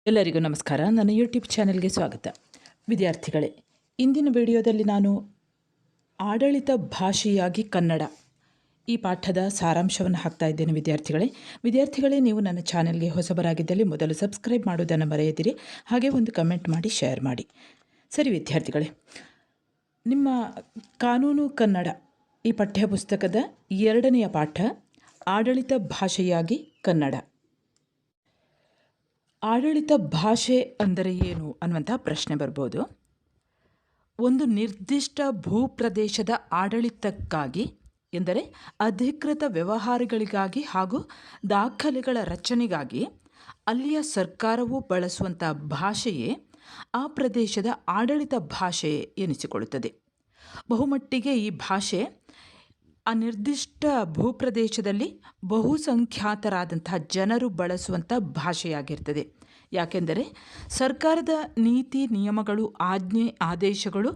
ಎಲ್ಲರಿಗೂ ನಮಸ್ಕಾರ. ನನ್ನ ಯೂಟ್ಯೂಬ್ ಚಾನೆಲ್ಗೆ ಸ್ವಾಗತ. ವಿದ್ಯಾರ್ಥಿಗಳೇ, ಇಂದಿನ ವಿಡಿಯೋದಲ್ಲಿ ನಾನು ಆಡಳಿತ ಭಾಷೆಯಾಗಿ ಕನ್ನಡ ಈ ಪಾಠದ ಸಾರಾಂಶವನ್ನು ಹಾಕ್ತಾ ಇದ್ದೇನೆ. ವಿದ್ಯಾರ್ಥಿಗಳೇ, ನೀವು ನನ್ನ ಚಾನೆಲ್ಗೆ ಹೊಸಬರಾಗಿದ್ದಲ್ಲಿ ಮೊದಲು ಸಬ್ಸ್ಕ್ರೈಬ್ ಮಾಡೋದನ್ನು ಮರೆಯದಿರಿ. ಹಾಗೆ ಒಂದು ಕಮೆಂಟ್ ಮಾಡಿ, ಶೇರ್ ಮಾಡಿ. ಸರಿ ವಿದ್ಯಾರ್ಥಿಗಳೇ, ನಿಮ್ಮ ಕಾನೂನು ಕನ್ನಡ ಈ ಪಠ್ಯಪುಸ್ತಕದ 2ನೆಯ ಪಾಠ ಆಡಳಿತ ಭಾಷೆಯಾಗಿ ಕನ್ನಡ. ಆಡಳಿತ ಭಾಷೆ ಅಂದರೆ ಏನು ಅನ್ನುವಂಥ ಪ್ರಶ್ನೆ ಬರ್ಬೋದು. ಒಂದು ನಿರ್ದಿಷ್ಟ ಭೂಪ್ರದೇಶದ ಆಡಳಿತಕ್ಕಾಗಿ ಎಂದರೆ ಅಧಿಕೃತ ವ್ಯವಹಾರಗಳಿಗಾಗಿ ಹಾಗೂ ದಾಖಲೆಗಳ ರಚನೆಗಾಗಿ ಅಲ್ಲಿಯ ಸರ್ಕಾರವು ಬಳಸುವಂಥ ಭಾಷೆಯೇ ಆ ಪ್ರದೇಶದ ಆಡಳಿತ ಭಾಷೆ ಎನಿಸಿಕೊಳ್ಳುತ್ತದೆ. ಬಹುಮಟ್ಟಿಗೆ ಈ ಭಾಷೆ ಆ ನಿರ್ದಿಷ್ಟ ಭೂಪ್ರದೇಶದಲ್ಲಿ ಬಹುಸಂಖ್ಯಾತರಾದಂತಹ ಜನರು ಬಳಸುವಂಥ ಭಾಷೆಯಾಗಿರ್ತದೆ. ಯಾಕೆಂದರೆ ಸರ್ಕಾರದ ನೀತಿ ನಿಯಮಗಳು, ಆಜ್ಞೆ ಆದೇಶಗಳು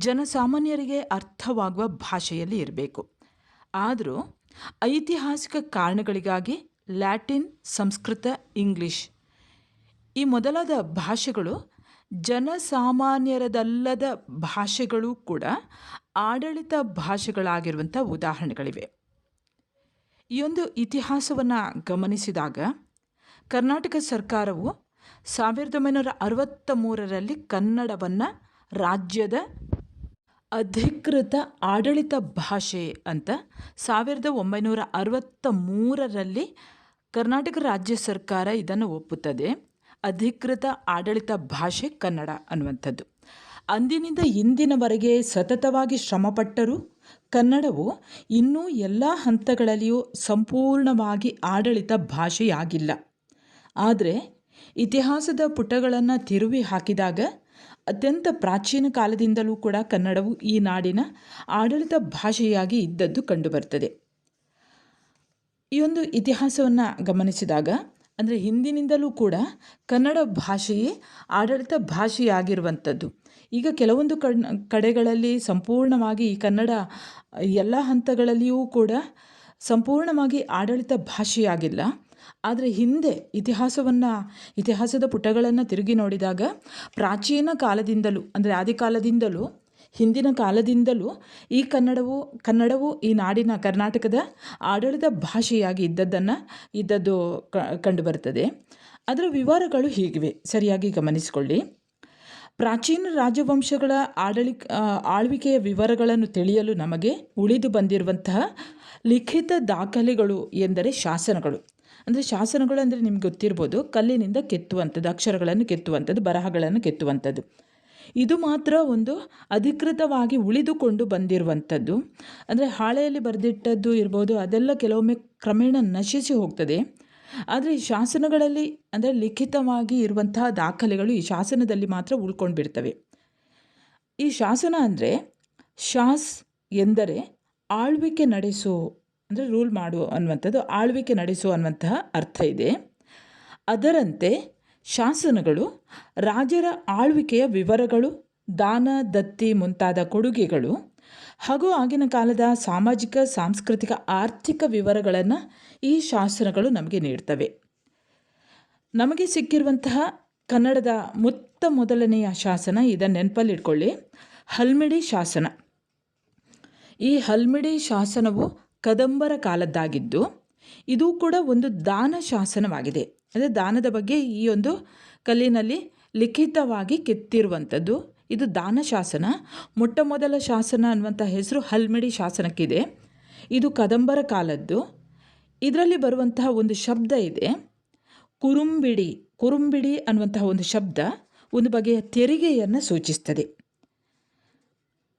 ಜನಸಾಮಾನ್ಯರಿಗೆ ಅರ್ಥವಾಗುವ ಭಾಷೆಯಲ್ಲಿ ಇರಬೇಕು. ಆದರೂ ಐತಿಹಾಸಿಕ ಕಾರಣಗಳಿಗಾಗಿ ಲ್ಯಾಟಿನ್, ಸಂಸ್ಕೃತ, ಇಂಗ್ಲಿಷ್ ಈ ಮೊದಲಾದ ಭಾಷೆಗಳು ಜನಸಾಮಾನ್ಯರದಲ್ಲದ ಭಾಷೆಗಳು ಕೂಡ ಆಡಳಿತ ಭಾಷೆಗಳಾಗಿರುವಂಥ ಉದಾಹರಣೆಗಳಿವೆ. ಈ ಒಂದು ಇತಿಹಾಸವನ್ನು ಗಮನಿಸಿದಾಗ ಕರ್ನಾಟಕ ಸರ್ಕಾರವು 1963ರಲ್ಲಿ ಕನ್ನಡವನ್ನು ರಾಜ್ಯದ ಅಧಿಕೃತ ಆಡಳಿತ ಭಾಷೆ ಅಂತ 1963ರಲ್ಲಿ ಕರ್ನಾಟಕ ರಾಜ್ಯ ಸರ್ಕಾರ ಇದನ್ನು ಒಪ್ಪುತ್ತದೆ. ಅಧಿಕೃತ ಆಡಳಿತ ಭಾಷೆ ಕನ್ನಡ ಅನ್ನುವಂಥದ್ದು. ಅಂದಿನಿಂದ ಇಂದಿನವರೆಗೆ ಸತತವಾಗಿ ಶ್ರಮಪಟ್ಟರೂ ಕನ್ನಡವು ಇನ್ನೂ ಎಲ್ಲ ಹಂತಗಳಲ್ಲಿಯೂ ಸಂಪೂರ್ಣವಾಗಿ ಆಡಳಿತ ಭಾಷೆಯಾಗಿಲ್ಲ. ಆದರೆ ಇತಿಹಾಸದ ಪುಟಗಳನ್ನು ತಿರುವಿ ಹಾಕಿದಾಗ ಅತ್ಯಂತ ಪ್ರಾಚೀನ ಕಾಲದಿಂದಲೂ ಕೂಡ ಕನ್ನಡವು ಈ ನಾಡಿನ ಆಡಳಿತ ಭಾಷೆಯಾಗಿ ಇದ್ದದ್ದು ಕಂಡುಬರ್ತದೆ. ಈ ಒಂದು ಇತಿಹಾಸವನ್ನು ಗಮನಿಸಿದಾಗ ಅಂದರೆ ಹಿಂದಿನಿಂದಲೂ ಕೂಡ ಕನ್ನಡ ಭಾಷೆಯೇ ಆಡಳಿತ ಭಾಷೆಯಾಗಿರುವಂಥದ್ದು. ಈಗ ಕೆಲವೊಂದು ಕಡೆಗಳಲ್ಲಿ ಸಂಪೂರ್ಣವಾಗಿ ಈ ಕನ್ನಡ ಎಲ್ಲ ಹಂತಗಳಲ್ಲಿಯೂ ಕೂಡ ಸಂಪೂರ್ಣವಾಗಿ ಆಡಳಿತ ಭಾಷೆಯಾಗಿಲ್ಲ. ಆದರೆ ಹಿಂದೆ ಇತಿಹಾಸದ ಪುಟಗಳನ್ನು ತಿರುಗಿ ನೋಡಿದಾಗ ಪ್ರಾಚೀನ ಕಾಲದಿಂದಲೂ ಅಂದರೆ ಆದಿಕಾಲದಿಂದಲೂ ಹಿಂದಿನ ಕಾಲದಿಂದಲೂ ಈ ಕನ್ನಡವು ಈ ನಾಡಿನ ಕರ್ನಾಟಕದ ಆಡಳಿತ ಭಾಷೆಯಾಗಿ ಇದ್ದದ್ದು ಕಂಡುಬರ್ತದೆ. ಅದರ ವಿವರಗಳು ಹೀಗಿವೆ, ಸರಿಯಾಗಿ ಗಮನಿಸಿಕೊಳ್ಳಿ. ಪ್ರಾಚೀನ ರಾಜವಂಶಗಳ ಆಳ್ವಿಕೆಯ ವಿವರಗಳನ್ನು ತಿಳಿಯಲು ನಮಗೆ ಉಳಿದು ಬಂದಿರುವಂತಹ ಲಿಖಿತ ದಾಖಲೆಗಳು ಎಂದರೆ ಶಾಸನಗಳು. ಶಾಸನಗಳು ನಿಮ್ಗೆ ಗೊತ್ತಿರ್ಬೋದು, ಕಲ್ಲಿನಿಂದ ಕೆತ್ತುವಂಥದ್ದು, ಅಕ್ಷರಗಳನ್ನು ಕೆತ್ತುವಂಥದ್ದು, ಬರಹಗಳನ್ನು ಕೆತ್ತುವಂಥದ್ದು. ಇದು ಮಾತ್ರ ಒಂದು ಅಧಿಕೃತವಾಗಿ ಉಳಿದುಕೊಂಡು ಬಂದಿರುವಂಥದ್ದು. ಹಾಳೆಯಲ್ಲಿ ಬರೆದಿಟ್ಟದ್ದು ಇರ್ಬೋದು, ಅದೆಲ್ಲ ಕೆಲವೊಮ್ಮೆ ಕ್ರಮೇಣ ನಶಿಸಿ ಹೋಗ್ತದೆ. ಆದರೆ ಈ ಶಾಸನಗಳಲ್ಲಿ ಲಿಖಿತವಾಗಿ ಇರುವಂತಹ ದಾಖಲೆಗಳು ಈ ಶಾಸನದಲ್ಲಿ ಮಾತ್ರ ಉಳ್ಕೊಂಡು ಬಿಡ್ತವೆ. ಈ ಶಾಸನ ಶಾಸ್ ಎಂದರೆ ಆಳ್ವಿಕೆ ನಡೆಸು, ರೂಲ್ ಮಾಡು ಅನ್ನುವಂಥದ್ದು, ಆಳ್ವಿಕೆ ನಡೆಸು ಅನ್ನುವಂತಹ ಅರ್ಥ ಇದೆ. ಅದರಂತೆ ಶಾಸನಗಳು ರಾಜರ ಆಳ್ವಿಕೆಯ ವಿವರಗಳು, ದಾನ ದತ್ತಿ ಮುಂತಾದ ಕೊಡುಗೆಗಳು ಹಾಗೂ ಆಗಿನ ಕಾಲದ ಸಾಮಾಜಿಕ, ಸಾಂಸ್ಕೃತಿಕ, ಆರ್ಥಿಕ ವಿವರಗಳನ್ನು ಈ ಶಾಸನಗಳು ನಮಗೆ ನೀಡ್ತವೆ. ನಮಗೆ ಸಿಕ್ಕಿರುವಂತಹ ಕನ್ನಡದ ಮೊದಲನೆಯ ಶಾಸನ, ಇದನ್ನು ನೆನಪಲ್ಲಿಟ್ಕೊಳ್ಳಿ, ಹಲ್ಮಿಡಿ ಶಾಸನ. ಈ ಹಲ್ಮಿಡಿ ಶಾಸನವು ಕದಂಬರ ಕಾಲದ್ದಾಗಿದ್ದು ಇದು ಕೂಡ ಒಂದು ದಾನ ಶಾಸನವಾಗಿದೆ. ದಾನದ ಬಗ್ಗೆ ಈ ಒಂದು ಕಲ್ಲಿನಲ್ಲಿ ಲಿಖಿತವಾಗಿ ಕೆತ್ತಿರುವಂಥದ್ದು. ಇದು ದಾನ ಶಾಸನ. ಮೊದಲ ಶಾಸನ ಅನ್ನುವಂಥ ಹೆಸರು ಹಲ್ಮಿಡಿ ಶಾಸನಕ್ಕಿದೆ. ಇದು ಕದಂಬರ ಕಾಲದ್ದು. ಇದರಲ್ಲಿ ಬರುವಂತಹ ಒಂದು ಶಬ್ದ ಇದೆ, ಕುರುಂಬಿಡಿ ಅನ್ನುವಂತಹ ಒಂದು ಶಬ್ದ ಒಂದು ಬಗೆಯ ತೆರಿಗೆಯನ್ನು ಸೂಚಿಸ್ತದೆ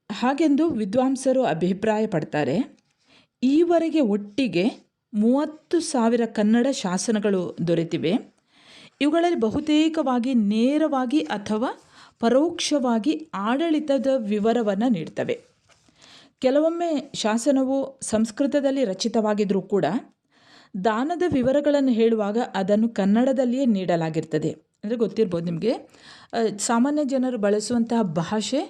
ಹಾಗೆಂದು ವಿದ್ವಾಂಸರು ಅಭಿಪ್ರಾಯ ಪಡ್ತಾರೆ. ಈವರೆಗೆ ಒಟ್ಟಿಗೆ 30,000 ಕನ್ನಡ ಶಾಸನಗಳು ದೊರೆತಿವೆ. ಇವುಗಳಲ್ಲಿ ಬಹುತೇಕವಾಗಿ ನೇರವಾಗಿ ಅಥವಾ ಪರೋಕ್ಷವಾಗಿ ಆಡಳಿತದ ವಿವರವನ್ನು ನೀಡ್ತವೆ. ಕೆಲವೊಮ್ಮೆ ಶಾಸನವು ಸಂಸ್ಕೃತದಲ್ಲಿ ರಚಿತವಾಗಿದ್ದರೂ ಕೂಡ ದಾನದ ವಿವರಗಳನ್ನು ಹೇಳುವಾಗ ಅದನ್ನು ಕನ್ನಡದಲ್ಲಿಯೇ ನೀಡಲಾಗಿರ್ತದೆ. ಗೊತ್ತಿರ್ಬೋದು ನಿಮಗೆ, ಸಾಮಾನ್ಯ ಜನರು ಬಳಸುವಂತಹ ಭಾಷೆ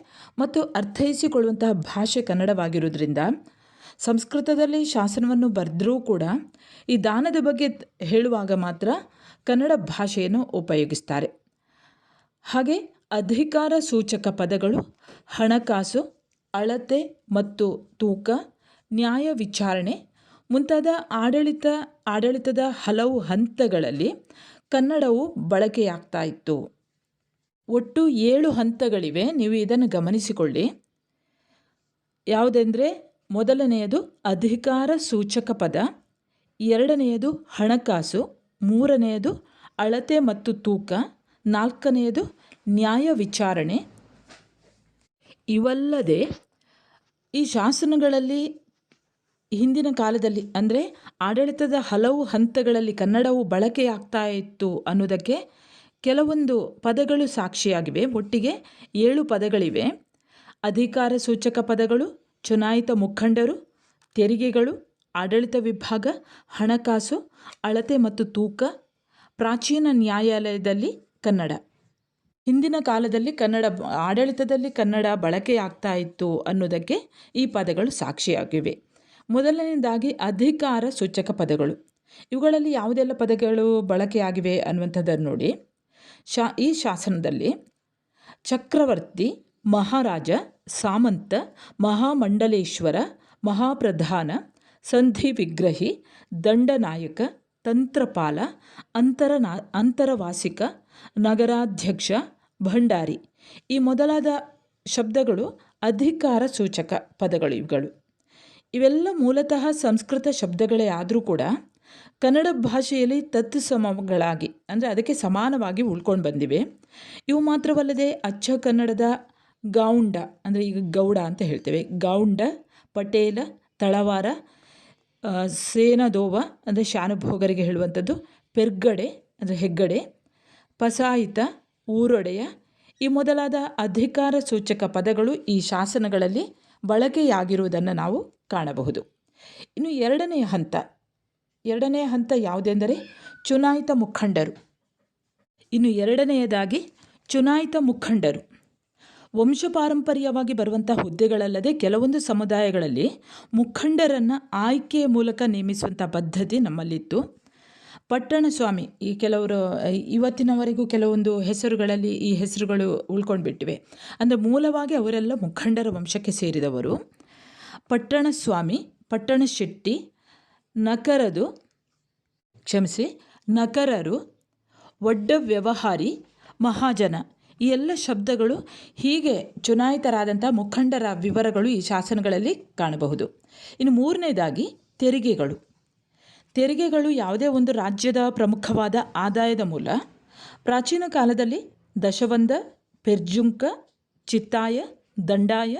ಮತ್ತು ಅರ್ಥೈಸಿಕೊಳ್ಳುವಂತಹ ಭಾಷೆ ಕನ್ನಡವಾಗಿರೋದ್ರಿಂದ ಸಂಸ್ಕೃತದಲ್ಲಿ ಶಾಸನವನ್ನು ಬರೆದರೂ ಕೂಡ ಈ ದಾನದ ಬಗ್ಗೆ ಹೇಳುವಾಗ ಮಾತ್ರ ಕನ್ನಡ ಭಾಷೆಯನ್ನು ಉಪಯೋಗಿಸ್ತಾರೆ. ಹಾಗೆ ಅಧಿಕಾರ ಸೂಚಕ ಪದಗಳು ಹಣಕಾಸು, ಅಳತೆ ಮತ್ತು ತೂಕ, ನ್ಯಾಯ ವಿಚಾರಣೆ ಮುಂತಾದ ಆಡಳಿತದ ಹಲವು ಹಂತಗಳಲ್ಲಿ ಕನ್ನಡವು ಬಳಕೆಯಾಗ್ತಾ ಇತ್ತು. ಒಟ್ಟು 7 ಹಂತಗಳಿವೆ. ನೀವು ಇದನ್ನು ಗಮನಿಸಿಕೊಳ್ಳಿ. ಯಾವುದೆಂದರೆ, ಮೊದಲನೆಯದು ಅಧಿಕಾರ ಸೂಚಕ ಪದ, ಎರಡನೆಯದು ಹಣಕಾಸು, ಮೂರನೆಯದು ಅಳತೆ ಮತ್ತು ತೂಕ, ನಾಲ್ಕನೆಯದು ನ್ಯಾಯ ವಿಚಾರಣೆ. ಇವಲ್ಲದೆ ಈ ಶಾಸನಗಳಲ್ಲಿ ಹಿಂದಿನ ಕಾಲದಲ್ಲಿ ಅಂದರೆ ಆಡಳಿತದ ಹಲವು ಹಂತಗಳಲ್ಲಿ ಕನ್ನಡವು ಬಳಕೆಯಾಗ್ತಾ ಇತ್ತು ಅನ್ನೋದಕ್ಕೆ ಕೆಲವೊಂದು ಪದಗಳು ಸಾಕ್ಷಿಯಾಗಿವೆ. ಒಟ್ಟಿಗೆ 7 ಪದಗಳಿವೆ. ಅಧಿಕಾರ ಸೂಚಕ ಪದಗಳು, ಚುನಾಯಿತ ಮುಖಂಡರು, ತೆರಿಗೆಗಳು, ಆಡಳಿತ ವಿಭಾಗ, ಹಣಕಾಸು, ಅಳತೆ ಮತ್ತು ತೂಕ, ಪ್ರಾಚೀನ ನ್ಯಾಯಾಲಯದಲ್ಲಿ ಕನ್ನಡ. ಹಿಂದಿನ ಕಾಲದಲ್ಲಿ ಆಡಳಿತದಲ್ಲಿ ಕನ್ನಡ ಬಳಕೆಯಾಗ್ತಾ ಇತ್ತು ಅನ್ನೋದಕ್ಕೆ ಈ ಪದಗಳು ಸಾಕ್ಷಿಯಾಗಿವೆ. ಮೊದಲನೇದಾಗಿ ಅಧಿಕಾರ ಸೂಚಕ ಪದಗಳು. ಇವುಗಳಲ್ಲಿ ಯಾವುದೆಲ್ಲ ಪದಗಳು ಬಳಕೆಯಾಗಿವೆ ಅನ್ನುವಂಥದ್ದನ್ನು ನೋಡಿ. ಈ ಶಾಸನದಲ್ಲಿ ಚಕ್ರವರ್ತಿ, ಮಹಾರಾಜ, ಸಾಮಂತ, ಮಹಾಮಂಡಲೇಶ್ವರ, ಮಹಾಪ್ರಧಾನ, ಸಂಧಿ ವಿಗ್ರಹಿ, ದಂಡನಾಯಕ, ತಂತ್ರಪಾಲ, ಅಂತರವಾಸಿಕ, ನಗರಾಧ್ಯಕ್ಷ, ಭಂಡಾರಿ ಈ ಮೊದಲಾದ ಶಬ್ದಗಳು ಅಧಿಕಾರ ಸೂಚಕ ಪದಗಳು. ಇವೆಲ್ಲ ಮೂಲತಃ ಸಂಸ್ಕೃತ ಶಬ್ದಗಳೇ ಆದರೂ ಕೂಡ ಕನ್ನಡ ಭಾಷೆಯಲ್ಲಿ ತತ್ಸಮಗಳಾಗಿ ಅಂದರೆ ಅದಕ್ಕೆ ಸಮಾನವಾಗಿ ಉಳ್ಕೊಂಡು ಬಂದಿವೆ. ಇವು ಮಾತ್ರವಲ್ಲದೆ ಅಚ್ಚ ಕನ್ನಡದ ಗೌಂಡ ಅಂದರೆ ಈಗ ಗೌಡ ಅಂತ ಹೇಳ್ತೇವೆ, ಗೌಂಡ, ಪಟೇಲ, ತಳವಾರ, ಸೇನದೋವ ಅಂದರೆ ಶಾನುಭೋಗರಿಗೆ ಹೇಳುವಂಥದ್ದು, ಪೆರ್ಗಡೆ ಅಂದರೆ ಹೆಗ್ಗಡೆ, ಪಸಾಯಿತ, ಊರೊಡೆಯ ಈ ಮೊದಲಾದ ಅಧಿಕಾರ ಸೂಚಕ ಪದಗಳು ಈ ಶಾಸನಗಳಲ್ಲಿ ಬಳಕೆಯಾಗಿರುವುದನ್ನು ನಾವು ಕಾಣಬಹುದು. ಇನ್ನು ಎರಡನೆಯ ಹಂತ ಯಾವುದೆಂದರೆ ಚುನಾಯಿತ ಮುಖಂಡರು. ಇನ್ನು ಎರಡನೆಯದಾಗಿ ಚುನಾಯಿತ ಮುಖಂಡರು ವಂಶಪಾರಂಪರ್ಯವಾಗಿ ಬರುವಂಥ ಹುದ್ದೆಗಳಲ್ಲದೆ ಕೆಲವೊಂದು ಸಮುದಾಯಗಳಲ್ಲಿ ಮುಖಂಡರನ್ನು ಆಯ್ಕೆಯ ಮೂಲಕ ನೇಮಿಸುವಂಥ ಪದ್ಧತಿ ನಮ್ಮಲ್ಲಿತ್ತು. ಪಟ್ಟಣ ಸ್ವಾಮಿ ಈ ಕೆಲವರು ಇವತ್ತಿನವರೆಗೂ ಕೆಲವೊಂದು ಹೆಸರುಗಳಲ್ಲಿ ಈ ಹೆಸರುಗಳು ಉಳ್ಕೊಂಡ್ಬಿಟ್ಟಿವೆ. ಅಂದರೆ ಮೂಲವಾಗಿ ಅವರೆಲ್ಲ ಮುಖಂಡರ ವಂಶಕ್ಕೆ ಸೇರಿದವರು. ಪಟ್ಟಣ ಸ್ವಾಮಿ, ಪಟ್ಟಣ ಶೆಟ್ಟಿ, ನಕರರು, ಒಡ್ಡ ವ್ಯವಹಾರಿ, ಮಹಾಜನ ಈ ಎಲ್ಲ ಶಬ್ದಗಳು ಹೀಗೆ ಚುನಾಯಿತರಾದಂಥ ಮುಖಂಡರ ವಿವರಗಳು ಈ ಶಾಸನಗಳಲ್ಲಿ ಕಾಣಬಹುದು. ಇನ್ನು ಮೂರನೇದಾಗಿ ತೆರಿಗೆಗಳು ಯಾವುದೇ ಒಂದು ರಾಜ್ಯದ ಪ್ರಮುಖವಾದ ಆದಾಯದ ಮೂಲ. ಪ್ರಾಚೀನ ಕಾಲದಲ್ಲಿ ದಶವಂಧ, ಪೆರ್ಜುಂಕ, ಚಿತ್ತಾಯ, ದಂಡಾಯ,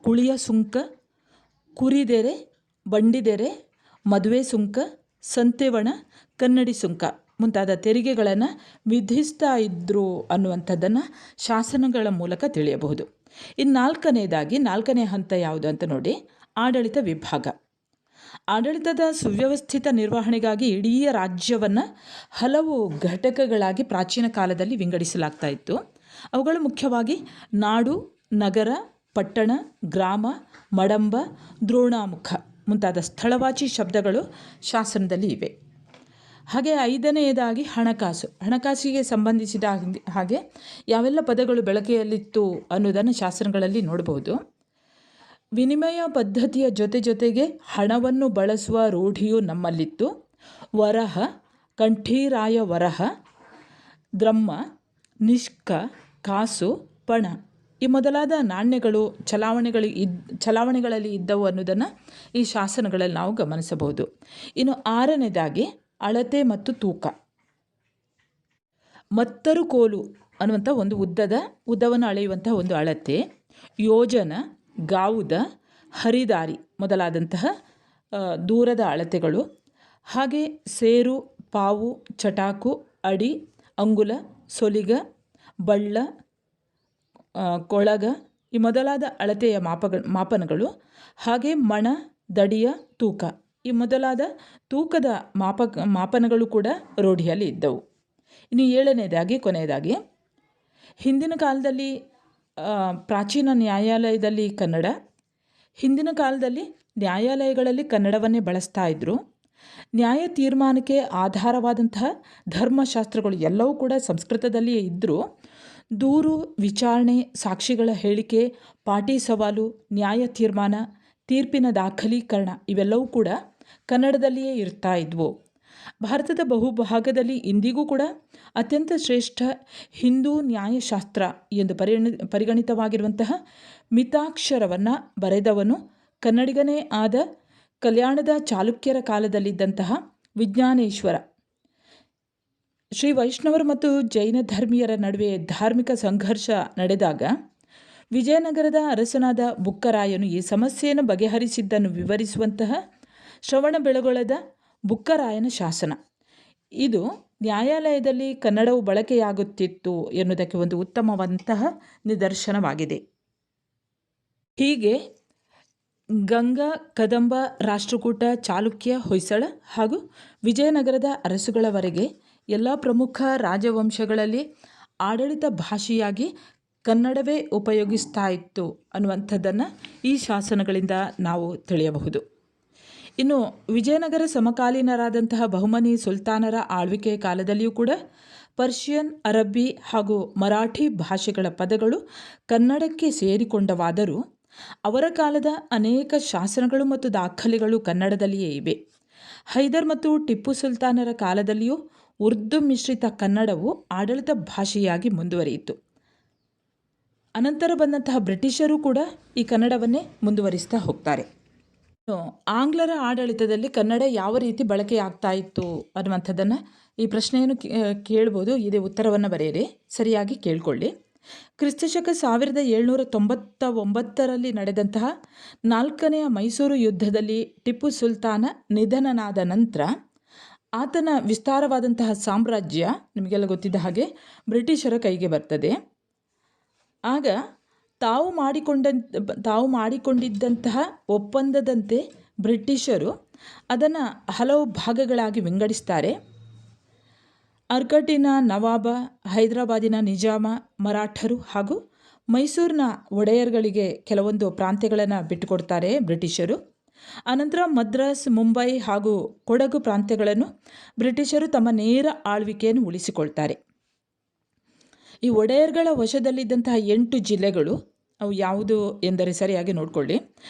ಕುಳಿಯ ಸುಂಕ, ಕುರಿದೆರೆ, ಬಂಡಿದೆರೆ, ಮದುವೆ ಸುಂಕ, ಸಂತೆವಣ, ಕನ್ನಡಿ ಸುಂಕ ಮುಂತಾದ ತೆರಿಗೆಗಳನ್ನು ವಿಧಿಸ್ತಾ ಇದ್ದರು ಅನ್ನುವಂಥದ್ದನ್ನು ಶಾಸನಗಳ ಮೂಲಕ ತಿಳಿಯಬಹುದು. ಇನ್ನು ನಾಲ್ಕನೇ ಹಂತ ಯಾವುದು ಅಂತ ನೋಡಿ, ಆಡಳಿತ ವಿಭಾಗ. ಆಡಳಿತದ ಸುವ್ಯವಸ್ಥಿತ ನಿರ್ವಹಣೆಗಾಗಿ ಇಡೀ ರಾಜ್ಯವನ್ನು ಹಲವು ಘಟಕಗಳಾಗಿ ಪ್ರಾಚೀನ ಕಾಲದಲ್ಲಿ ವಿಂಗಡಿಸಲಾಗ್ತಾ ಇತ್ತು. ಅವುಗಳು ಮುಖ್ಯವಾಗಿ ನಾಡು, ನಗರ, ಪಟ್ಟಣ, ಗ್ರಾಮ, ಮಡಂಬ, ದ್ರೋಣಾಮುಖ ಮುಂತಾದ ಸ್ಥಳವಾಚಿ ಶಬ್ದಗಳು ಶಾಸನದಲ್ಲಿ ಇವೆ. ಹಾಗೆ ಐದನೆಯದಾಗಿ ಹಣಕಾಸಿಗೆ ಸಂಬಂಧಿಸಿದ ಹಾಗೆ ಯಾವೆಲ್ಲ ಪದಗಳು ಬಳಕೆಯಲ್ಲಿತ್ತು ಅನ್ನೋದನ್ನು ಶಾಸನಗಳಲ್ಲಿ ನೋಡಬಹುದು. ವಿನಿಮಯ ಪದ್ಧತಿಯ ಜೊತೆಗೆ ಹಣವನ್ನು ಬಳಸುವ ರೂಢಿಯು ನಮ್ಮಲ್ಲಿತ್ತು. ವರಹ, ಕಂಠೀರಾಯ ವರಹ, ದ್ರಮ್ಮ, ನಿಷ್ಕ, ಕಾಸು, ಪಣ ಈ ಮೊದಲಾದ ನಾಣ್ಯಗಳು ಚಲಾವಣೆಗಳಲ್ಲಿ ಇದ್ದವು ಅನ್ನೋದನ್ನು ಈ ಶಾಸನಗಳಲ್ಲಿ ನಾವು ಗಮನಿಸಬಹುದು. ಇನ್ನು ಆರನೇದಾಗಿ ಅಳತೆ ಮತ್ತು ತೂಕ. ಮತ್ತರು ಕೋಲು ಅನ್ನುವಂಥ ಒಂದು ಉದ್ದವನ್ನು ಅಳೆಯುವಂಥ ಒಂದು ಅಳತೆ, ಯೋಜನ, ಗಾವುದ, ಹರಿದಾರಿ ಮೊದಲಾದಂತಹ ದೂರದ ಅಳತೆಗಳು. ಹಾಗೆ ಸೇರು, ಪಾವು, ಚಟಾಕು, ಅಡಿ, ಅಂಗುಲ, ಸೊಲಿಗ, ಬಳ್ಳ, ಕೊಳಗ ಈ ಮೊದಲಾದ ಅಳತೆಯ ಮಾಪನಗಳು. ಹಾಗೆ ಮಣ, ದಡಿಯ, ತೂಕ ಈ ಮೊದಲಾದ ತೂಕದ ಮಾಪನಗಳು ಕೂಡ ರೂಢಿಯಲ್ಲಿ ಇದ್ದವು. ಇನ್ನು ಕೊನೆಯದಾಗಿ ಹಿಂದಿನ ಕಾಲದಲ್ಲಿ ಪ್ರಾಚೀನ ನ್ಯಾಯಾಲಯದಲ್ಲಿ ಕನ್ನಡ. ಹಿಂದಿನ ಕಾಲದಲ್ಲಿ ನ್ಯಾಯಾಲಯಗಳಲ್ಲಿ ಕನ್ನಡವನ್ನೇ ಬಳಸ್ತಾ ಇದ್ದರು. ನ್ಯಾಯ ತೀರ್ಮಾನಕ್ಕೆ ಆಧಾರವಾದಂತಹ ಧರ್ಮಶಾಸ್ತ್ರಗಳು ಎಲ್ಲವೂ ಕೂಡ ಸಂಸ್ಕೃತದಲ್ಲಿಯೇ ಇದ್ದರೂ ದೂರು, ವಿಚಾರಣೆ, ಸಾಕ್ಷಿಗಳ ಹೇಳಿಕೆ, ಪಾಟಿ ಸವಾಲು, ನ್ಯಾಯ ತೀರ್ಮಾನ, ತೀರ್ಪಿನ ದಾಖಲೀಕರಣ ಇವೆಲ್ಲವೂ ಕೂಡ ಕನ್ನಡದಲ್ಲಿಯೇ ಇರ್ತಾ ಇದ್ವು. ಭಾರತದ ಬಹುಭಾಗದಲ್ಲಿ ಇಂದಿಗೂ ಕೂಡ ಅತ್ಯಂತ ಶ್ರೇಷ್ಠ ಹಿಂದೂ ನ್ಯಾಯಶಾಸ್ತ್ರ ಎಂದು ಪರಿಗಣಿತವಾಗಿರುವಂತಹ ಮಿತಾಕ್ಷರವನ್ನು ಬರೆದವನು ಕನ್ನಡಿಗನೇ ಆದ ಕಲ್ಯಾಣದ ಚಾಲುಕ್ಯರ ಕಾಲದಲ್ಲಿದ್ದಂತಹ ವಿಜ್ಞಾನೇಶ್ವರ. ಶ್ರೀ ವೈಷ್ಣವರು ಮತ್ತು ಜೈನ ಧರ್ಮೀಯರ ನಡುವೆ ಧಾರ್ಮಿಕ ಸಂಘರ್ಷ ನಡೆದಾಗ ವಿಜಯನಗರದ ಅರಸನಾದ ಬುಕ್ಕರಾಯನು ಈ ಸಮಸ್ಯೆಯನ್ನು ಬಗೆಹರಿಸಿದ್ದನ್ನು ವಿವರಿಸುವಂತಹ ಶ್ರವಣಬೆಳಗೊಳದ ಬುಕ್ಕರಾಯನ ಶಾಸನ. ಇದು ನ್ಯಾಯಾಲಯದಲ್ಲಿ ಕನ್ನಡವು ಬಳಕೆಯಾಗುತ್ತಿತ್ತು ಎನ್ನುವುದಕ್ಕೆ ಒಂದು ಉತ್ತಮವಾದಂತಹ ನಿದರ್ಶನವಾಗಿದೆ. ಹೀಗೆ ಗಂಗಾ, ಕದಂಬ, ರಾಷ್ಟ್ರಕೂಟ, ಚಾಲುಕ್ಯ, ಹೊಯ್ಸಳ ಹಾಗೂ ವಿಜಯನಗರದ ಅರಸುಗಳವರೆಗೆ ಎಲ್ಲ ಪ್ರಮುಖ ರಾಜವಂಶಗಳಲ್ಲಿ ಆಡಳಿತ ಭಾಷೆಯಾಗಿ ಕನ್ನಡವೇ ಉಪಯೋಗಿಸ್ತಾ ಇತ್ತು ಅನ್ನುವಂಥದ್ದನ್ನು ಈ ಶಾಸನಗಳಿಂದ ನಾವು ತಿಳಿಯಬಹುದು. ಇನ್ನು ವಿಜಯನಗರ ಸಮಕಾಲೀನರಾದಂತಹ ಬಹುಮನಿ ಸುಲ್ತಾನರ ಆಳ್ವಿಕೆಯ ಕಾಲದಲ್ಲಿಯೂ ಕೂಡ ಪರ್ಷಿಯನ್, ಅರಬ್ಬಿ ಹಾಗೂ ಮರಾಠಿ ಭಾಷೆಗಳ ಪದಗಳು ಕನ್ನಡಕ್ಕೆ ಸೇರಿಕೊಂಡವಾದರೂ ಅವರ ಕಾಲದ ಅನೇಕ ಶಾಸನಗಳು ಮತ್ತು ದಾಖಲೆಗಳು ಕನ್ನಡದಲ್ಲಿಯೇ ಇವೆ. ಹೈದರ್ ಮತ್ತು ಟಿಪ್ಪು ಸುಲ್ತಾನರ ಕಾಲದಲ್ಲಿಯೂ ಉರ್ದು ಮಿಶ್ರಿತ ಕನ್ನಡವು ಆಡಳಿತ ಭಾಷೆಯಾಗಿ ಮುಂದುವರಿಯಿತು. ಅನಂತರ ಬಂದಂತಹ ಬ್ರಿಟಿಷರು ಕೂಡ ಈ ಕನ್ನಡವನ್ನೇ ಮುಂದುವರಿಸ್ತಾ ಹೋಗ್ತಾರೆ. ಆಂಗ್ಲರ ಆಡಳಿತದಲ್ಲಿ ಕನ್ನಡ ಯಾವ ರೀತಿ ಬಳಕೆಯಾಗ್ತಾ ಇತ್ತು ಅನ್ನುವಂಥದ್ದನ್ನು ಈ ಪ್ರಶ್ನೆಯನ್ನು ಕೇಳ್ಬೋದು. ಇದೇ ಉತ್ತರವನ್ನು ಬರೆಯಿರಿ, ಸರಿಯಾಗಿ ಕೇಳಿಕೊಳ್ಳಿ. ಕ್ರಿಸ್ತಶಕ 1799ರಲ್ಲಿ ನಡೆದಂತಹ 4ನೆಯ ಮೈಸೂರು ಯುದ್ಧದಲ್ಲಿ ಟಿಪ್ಪು ಸುಲ್ತಾನ ನಿಧನನಾದ ನಂತರ ಆತನ ವಿಸ್ತಾರವಾದಂತಹ ಸಾಮ್ರಾಜ್ಯ ನಿಮಗೆಲ್ಲ ಗೊತ್ತಿದ್ದ ಹಾಗೆ ಬ್ರಿಟಿಷರ ಕೈಗೆ ಬರ್ತದೆ. ಆಗ ತಾವು ಮಾಡಿಕೊಂಡಿದ್ದಂತಹ ಒಪ್ಪಂದದಂತೆ ಬ್ರಿಟಿಷರು ಅದನ್ನು ಹಲವು ಭಾಗಗಳಾಗಿ ವಿಂಗಡಿಸ್ತಾರೆ. ಅರ್ಕಟಿನ ನವಾಬ, ಹೈದರಾಬಾದಿನ ನಿಜಾಮ, ಮರಾಠರು ಹಾಗೂ ಮೈಸೂರಿನ ಒಡೆಯರ್ಗಳಿಗೆ ಕೆಲವೊಂದು ಪ್ರಾಂತ್ಯಗಳನ್ನು ಬಿಟ್ಟುಕೊಡ್ತಾರೆ ಬ್ರಿಟಿಷರು. ಅನಂತರ ಮದ್ರಾಸ್, ಮುಂಬೈ ಹಾಗೂ ಕೊಡಗು ಪ್ರಾಂತ್ಯಗಳನ್ನು ಬ್ರಿಟಿಷರು ತಮ್ಮ ನೇರ ಆಳ್ವಿಕೆಯನ್ನು ಉಳಿಸಿಕೊಳ್ತಾರೆ. ಈ ಒಡೆಯರ್ಗಳ ವಶದಲ್ಲಿದ್ದಂತಹ 8 ಜಿಲ್ಲೆಗಳು ಅವು ಯಾವುದು ಎಂದರೆ ಸರಿಯಾಗಿ ನೋಡಿಕೊಳ್ಳಿ: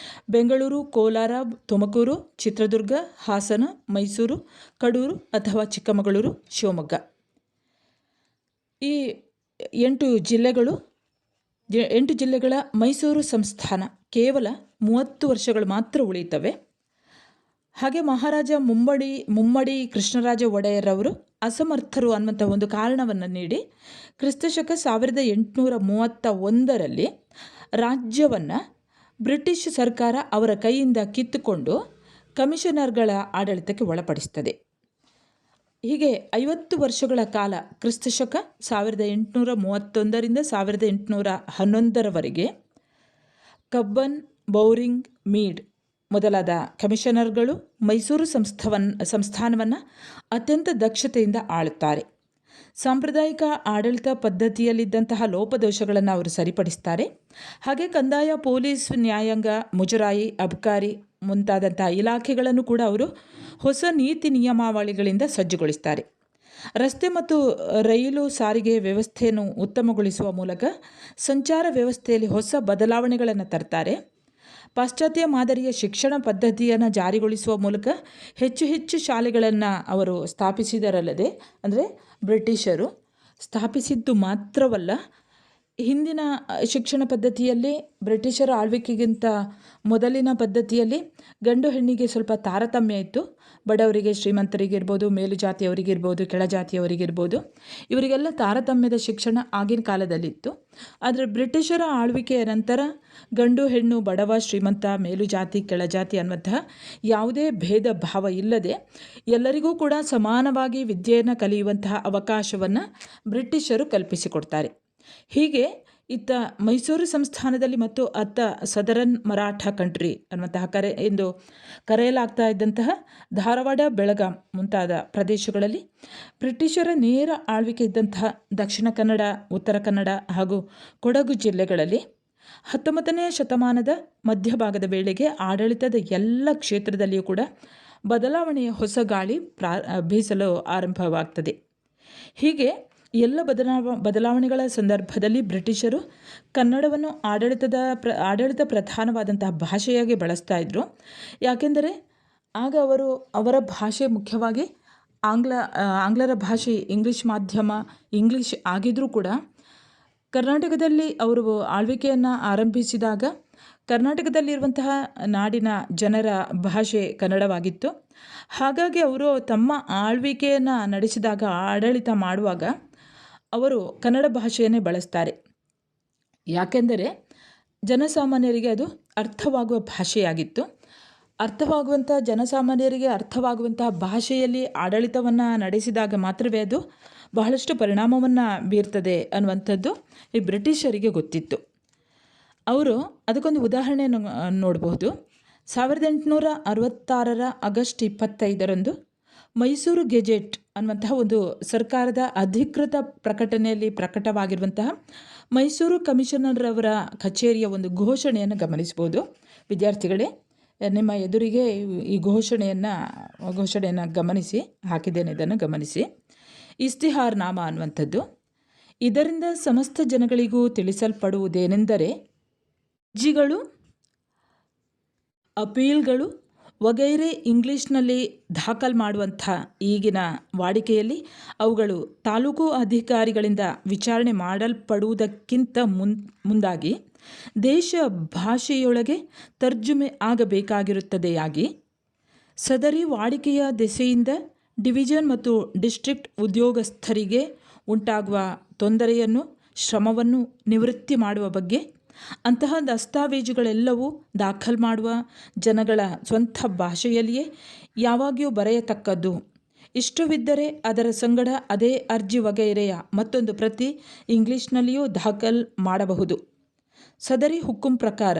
ಬೆಂಗಳೂರು, ಕೋಲಾರ, ತುಮಕೂರು, ಚಿತ್ರದುರ್ಗ, ಹಾಸನ, ಮೈಸೂರು, ಕಡೂರು ಅಥವಾ ಚಿಕ್ಕಮಗಳೂರು, ಶಿವಮೊಗ್ಗ. ಈ 8 ಜಿಲ್ಲೆಗಳ ಮೈಸೂರು ಸಂಸ್ಥಾನ ಕೇವಲ 30 ವರ್ಷಗಳು ಮಾತ್ರ ಉಳಿಯುತ್ತವೆ. ಹಾಗೆ ಮಹಾರಾಜ ಮುಮ್ಮಡಿ ಕೃಷ್ಣರಾಜ ಒಡೆಯರವರು ಅಸಮರ್ಥರು ಅನ್ನುವಂಥ ಒಂದು ಕಾರಣವನ್ನು ನೀಡಿ ಕ್ರಿಸ್ತಶಕ 1831ರಲ್ಲಿ ರಾಜ್ಯವನ್ನು ಬ್ರಿಟಿಷ್ ಸರ್ಕಾರ ಅವರ ಕೈಯಿಂದ ಕಿತ್ತುಕೊಂಡು ಕಮಿಷನರ್ಗಳ ಆಡಳಿತಕ್ಕೆ ಒಳಪಡಿಸ್ತದೆ. ಹೀಗೆ 50 ವರ್ಷಗಳ ಕಾಲ ಕ್ರಿಸ್ತಶಕ 1831ರಿಂದ 1811ರವರೆಗೆ ಕಬ್ಬನ್, ಬೌರಿಂಗ್, ಮೀಡ್ ಮೊದಲಾದ ಕಮಿಷನರ್ಗಳು ಮೈಸೂರು ಸಂಸ್ಥಾನವನ್ನು ಅತ್ಯಂತ ದಕ್ಷತೆಯಿಂದ ಆಳುತ್ತಾರೆ. ಸಾಂಪ್ರದಾಯಿಕ ಆಡಳಿತ ಪದ್ಧತಿಯಲ್ಲಿದ್ದಂತಹ ಲೋಪದೋಷಗಳನ್ನು ಅವರು ಸರಿಪಡಿಸ್ತಾರೆ. ಹಾಗೆ ಕಂದಾಯ, ಪೊಲೀಸ್, ನ್ಯಾಯಾಂಗ, ಮುಜರಾಯಿ, ಅಬಕಾರಿ ಮುಂತಾದಂತಹ ಇಲಾಖೆಗಳನ್ನು ಕೂಡ ಅವರು ಹೊಸ ನೀತಿ ನಿಯಮಾವಳಿಗಳಿಂದ ಸಜ್ಜುಗೊಳಿಸ್ತಾರೆ. ರಸ್ತೆ ಮತ್ತು ರೈಲು ಸಾರಿಗೆ ವ್ಯವಸ್ಥೆಯನ್ನು ಉತ್ತಮಗೊಳಿಸುವ ಮೂಲಕ ಸಂಚಾರ ವ್ಯವಸ್ಥೆಯಲ್ಲಿ ಹೊಸ ಬದಲಾವಣೆಗಳನ್ನು ತರ್ತಾರೆ. ಪಾಶ್ಚಾತ್ಯ ಮಾದರಿಯ ಶಿಕ್ಷಣ ಪದ್ಧತಿಯನ್ನು ಜಾರಿಗೊಳಿಸುವ ಮೂಲಕ ಹೆಚ್ಚು ಶಾಲೆಗಳನ್ನು ಅವರು ಸ್ಥಾಪಿಸಿದರಲ್ಲದೆ, ಅಂದರೆ ಬ್ರಿಟಿಷರು ಸ್ಥಾಪಿಸಿದ್ದು ಮಾತ್ರವಲ್ಲ, ಹಿಂದಿನ ಶಿಕ್ಷಣ ಪದ್ಧತಿಯಲ್ಲಿ ಬ್ರಿಟಿಷರ ಆಳ್ವಿಕೆಗಿಂತ ಮೊದಲಿನ ಪದ್ಧತಿಯಲ್ಲಿ ಗಂಡು ಹೆಣ್ಣಿಗೆ ಸ್ವಲ್ಪ ತಾರತಮ್ಯ ಇತ್ತು. ಬಡವರಿಗೆ, ಶ್ರೀಮಂತರಿಗಿರ್ಬೋದು, ಮೇಲುಜಾತಿಯವರಿಗಿರ್ಬೋದು, ಕೆಳಜಾತಿಯವರಿಗಿರ್ಬೋದು, ಇವರಿಗೆಲ್ಲ ತಾರತಮ್ಯದ ಶಿಕ್ಷಣ ಆಗಿನ ಕಾಲದಲ್ಲಿತ್ತು. ಆದರೆ ಬ್ರಿಟಿಷರ ಆಳ್ವಿಕೆಯ ನಂತರ ಗಂಡು ಹೆಣ್ಣು, ಬಡವ, ಶ್ರೀಮಂತ, ಮೇಲುಜಾತಿ, ಕೆಳಜಾತಿ ಅನ್ನುವಂತಹ ಯಾವುದೇ ಭೇದ ಭಾವ ಇಲ್ಲದೆ ಎಲ್ಲರಿಗೂ ಕೂಡ ಸಮಾನವಾಗಿ ವಿದ್ಯೆಯನ್ನು ಕಲಿಯುವಂತಹ ಅವಕಾಶವನ್ನು ಬ್ರಿಟಿಷರು ಕಲ್ಪಿಸಿಕೊಡ್ತಾರೆ. ಹೀಗೆ ಇತ್ತ ಮೈಸೂರು ಸಂಸ್ಥಾನದಲ್ಲಿ ಮತ್ತು ಅತ್ತ ಸದರನ್ ಮರಾಠ ಕಂಟ್ರಿ ಅನ್ನುವಂತಹ ಎಂದು ಕರೆಯಲಾಗ್ತಾ ಇದ್ದಂತಹ ಧಾರವಾಡ, ಬೆಳಗಾಂ ಮುಂತಾದ ಪ್ರದೇಶಗಳಲ್ಲಿ ಬ್ರಿಟಿಷರ ನೇರ ಆಳ್ವಿಕೆ ಇದ್ದಂತಹ ದಕ್ಷಿಣ ಕನ್ನಡ, ಉತ್ತರ ಕನ್ನಡ ಹಾಗೂ ಕೊಡಗು ಜಿಲ್ಲೆಗಳಲ್ಲಿ 19ನೇ ಶತಮಾನದ ಮಧ್ಯಭಾಗದ ವೇಳೆಗೆ ಆಡಳಿತದ ಎಲ್ಲ ಕ್ಷೇತ್ರದಲ್ಲಿಯೂ ಕೂಡ ಬದಲಾವಣೆಯ ಹೊಸ ಗಾಳಿ ಬೀಸಲು ಆರಂಭವಾಗ್ತದೆ. ಹೀಗೆ ಎಲ್ಲ ಬದಲಾವಣೆಗಳ ಸಂದರ್ಭದಲ್ಲಿ ಬ್ರಿಟಿಷರು ಕನ್ನಡವನ್ನು ಆಡಳಿತ ಪ್ರಧಾನವಾದಂತಹ ಭಾಷೆಯಾಗಿ ಬಳಸ್ತಾ ಇದ್ದರು. ಯಾಕೆಂದರೆ ಆಗ ಅವರ ಭಾಷೆ ಮುಖ್ಯವಾಗಿ ಆಂಗ್ಲರ ಭಾಷೆ ಇಂಗ್ಲೀಷ್ ಮಾಧ್ಯಮ ಇಂಗ್ಲೀಷ್ ಆಗಿದ್ದರೂ ಕೂಡ ಕರ್ನಾಟಕದಲ್ಲಿ ಅವರು ಆಳ್ವಿಕೆಯನ್ನು ಆರಂಭಿಸಿದಾಗ ಕರ್ನಾಟಕದಲ್ಲಿರುವಂತಹ ನಾಡಿನ ಜನರ ಭಾಷೆ ಕನ್ನಡವಾಗಿತ್ತು. ಹಾಗಾಗಿ ಅವರು ತಮ್ಮ ಆಳ್ವಿಕೆಯನ್ನು ನಡೆಸಿದಾಗ ಆಡಳಿತ ಮಾಡುವಾಗ ಅವರು ಕನ್ನಡ ಭಾಷೆಯನ್ನೇ ಬಳಸ್ತಾರೆ. ಯಾಕೆಂದರೆ ಜನಸಾಮಾನ್ಯರಿಗೆ ಅದು ಅರ್ಥವಾಗುವ ಭಾಷೆಯಾಗಿತ್ತು. ಜನಸಾಮಾನ್ಯರಿಗೆ ಅರ್ಥವಾಗುವಂತಹ ಭಾಷೆಯಲ್ಲಿ ಆಡಳಿತವನ್ನು ನಡೆಸಿದಾಗ ಮಾತ್ರವೇ ಅದು ಬಹಳಷ್ಟು ಪರಿಣಾಮವನ್ನು ಬೀರ್ತದೆ ಅನ್ನುವಂಥದ್ದು ಈ ಬ್ರಿಟಿಷರಿಗೆ ಗೊತ್ತಿತ್ತು. ಅವರು ಅದಕ್ಕೊಂದು ಉದಾಹರಣೆಯನ್ನು ನೋಡಬಹುದು. 1866 ಆಗಸ್ಟ್ 25 ಮೈಸೂರು ಗೆಜೆಟ್ ಅನ್ನುವಂತಹ ಒಂದು ಸರ್ಕಾರದ ಅಧಿಕೃತ ಪ್ರಕಟಣೆಯಲ್ಲಿ ಪ್ರಕಟವಾಗಿರುವಂತಹ ಮೈಸೂರು ಕಮಿಷನರ್ ಕಚೇರಿಯ ಒಂದು ಘೋಷಣೆಯನ್ನು ಗಮನಿಸಬಹುದು. ವಿದ್ಯಾರ್ಥಿಗಳೇ, ನಿಮ್ಮ ಎದುರಿಗೆ ಈ ಘೋಷಣೆಯನ್ನು ಗಮನಿಸಿ ಹಾಕಿದ್ದೇನೆ. ಇದನ್ನು ಗಮನಿಸಿ. ಇಸ್ತಿಹಾರ್ ನಾಮ ಅನ್ನುವಂಥದ್ದು. ಇದರಿಂದ ಸಮಸ್ತ ಜನಗಳಿಗೂ ತಿಳಿಸಲ್ಪಡುವುದೇನೆಂದರೆ ಅರ್ಜಿಗಳು, ಅಪೀಲ್ಗಳು ವಗೈರೆ ಇಂಗ್ಲೀಷ್ನಲ್ಲಿ ದಾಖಲು ಮಾಡುವಂಥ ಈಗಿನ ವಾಡಿಕೆಯಲ್ಲಿ ಅವುಗಳು ತಾಲೂಕು ಅಧಿಕಾರಿಗಳಿಂದ ವಿಚಾರಣೆ ಮಾಡಲ್ಪಡುವುದಕ್ಕಿಂತ ಮುಂದಾಗಿ ದೇಶ ಭಾಷೆಯೊಳಗೆ ತರ್ಜುಮೆ ಆಗಬೇಕಾಗಿರುತ್ತದೆಯಾಗಿ ಸದರಿ ವಾಡಿಕೆಯ ದೆಸೆಯಿಂದ ಡಿವಿಷನ್ ಮತ್ತು ಡಿಸ್ಟ್ರಿಕ್ಟ್ ಉದ್ಯೋಗಸ್ಥರಿಗೆ ಉಂಟಾಗುವ ತೊಂದರೆಯನ್ನು ಶ್ರಮವನ್ನು ನಿವೃತ್ತಿ ಮಾಡುವ ಬಗ್ಗೆ ಅಂತಹ ದಸ್ತಾವೇಜುಗಳೆಲ್ಲವೂ ದಾಖಲು ಮಾಡುವ ಜನಗಳ ಸ್ವಂತ ಭಾಷೆಯಲ್ಲಿಯೇ ಯಾವಾಗಿಯೂ ಬರೆಯತಕ್ಕದ್ದು. ಇಷ್ಟವಿದ್ದರೆ ಅದರ ಸಂಗಡ ಅದೇ ಅರ್ಜಿ ವಗೈರೆಯ ಮತ್ತೊಂದು ಪ್ರತಿ ಇಂಗ್ಲೀಷ್ನಲ್ಲಿಯೂ ದಾಖಲು ಮಾಡಬಹುದು. ಸದರಿ ಹುಕುಂ ಪ್ರಕಾರ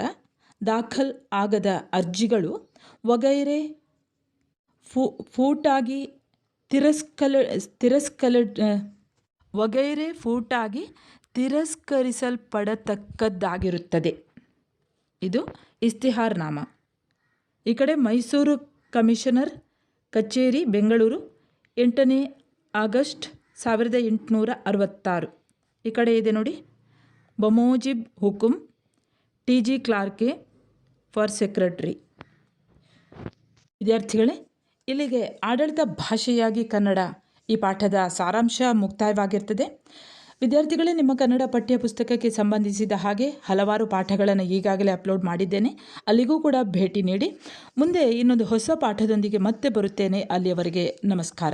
ದಾಖಲ್ ಆಗದ ಅರ್ಜಿಗಳು ವಗೈರೆ ಫೂಟಾಗಿ ತಿರಸ್ಕರಿಸಲ್ಪಡತಕ್ಕದ್ದಾಗಿರುತ್ತದೆ. ಇದು ಇಸ್ತಿಹಾರ್ ನಾಮ. ಈ ಕಡೆ ಮೈಸೂರು ಕಮಿಷನರ್ ಕಚೇರಿ ಬೆಂಗಳೂರು 8 ಆಗಸ್ಟ್ 1866. ಈ ಕಡೆ ಇದೆ ನೋಡಿ, ಬಮೋಜಿಬ್ ಹುಕುಂ TG ಕ್ಲಾರ್ಕೆ ಫಾರ್ ಸೆಕ್ರೆಟರಿ. ವಿದ್ಯಾರ್ಥಿಗಳೇ, ಇಲ್ಲಿಗೆ ಆಡಳಿತ ಭಾಷೆಯಾಗಿ ಕನ್ನಡ ಈ ಪಾಠದ ಸಾರಾಂಶ ಮುಕ್ತಾಯವಾಗಿರ್ತದೆ. ವಿದ್ಯಾರ್ಥಿಗಳೇ, ನಿಮ್ಮ ಕನ್ನಡ ಪಠ್ಯಪುಸ್ತಕಕ್ಕೆ ಸಂಬಂಧಿಸಿದ ಹಾಗೆ ಹಲವಾರು ಪಾಠಗಳನ್ನು ಈಗಾಗಲೇ ಅಪ್ಲೋಡ್ ಮಾಡಿದ್ದೇನೆ. ಅಲ್ಲಿಗೂ ಕೂಡ ಭೇಟಿ ನೀಡಿ. ಮುಂದೆ ಇನ್ನೊಂದು ಹೊಸ ಪಾಠದೊಂದಿಗೆ ಮತ್ತೆ ಬರುತ್ತೇನೆ. ಅಲ್ಲಿಯವರೆಗೆ ನಮಸ್ಕಾರ.